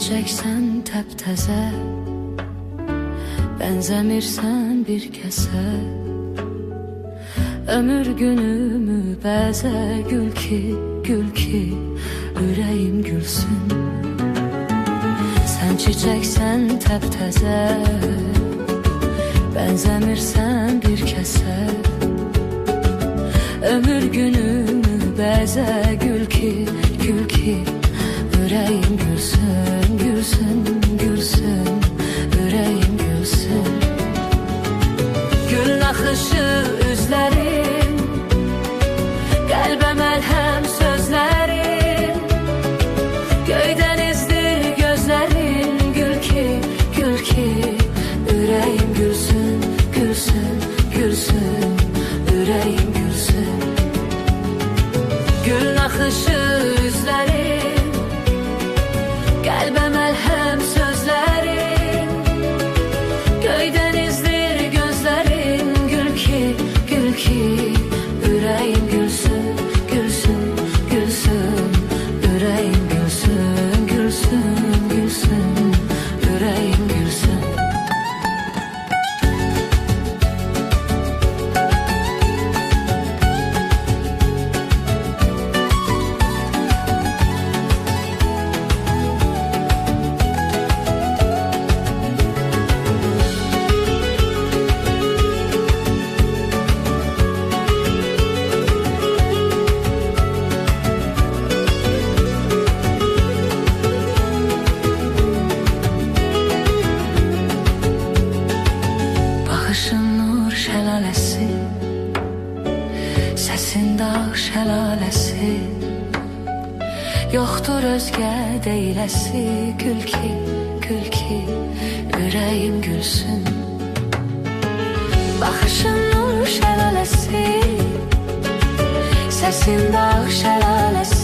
çiçeksen təptəzə, bənzəmirsən bir kəsə. Ömür günümü bəzə, gül ki, ürəyim gülsün. Sən çiçəksən təptəzə, bənzəmirsən bir kəsə. Ömür günümü bəzə, gül ki, ürəyim gülsün, gülsün, gülsün, ürəyim gülsün. Gül naxışı üzlərin, qəlbə məlhəm sözlərin. Göydənizdir gözlərin, gül ki, ürəyim gülsün, gülsün, gülsün, ürəyim gülsün. Gül naxışı üzlərin, qəlbə məlhəm sözlərin. Göydənizdir gözlərin, gül ki, ürəyim gülsün, gülsün, gülsün, ürəyim gülsün, gülsün, gülsün, ürəyim gülsün. Baxışın nur şəlaləsi, səsin dağ şəlaləsi. Yoxdur özgə deyiləsi, gül ki, ürəyim gülsün. Baxışın nur şəlaləsi, səsin dağ şəlaləsi.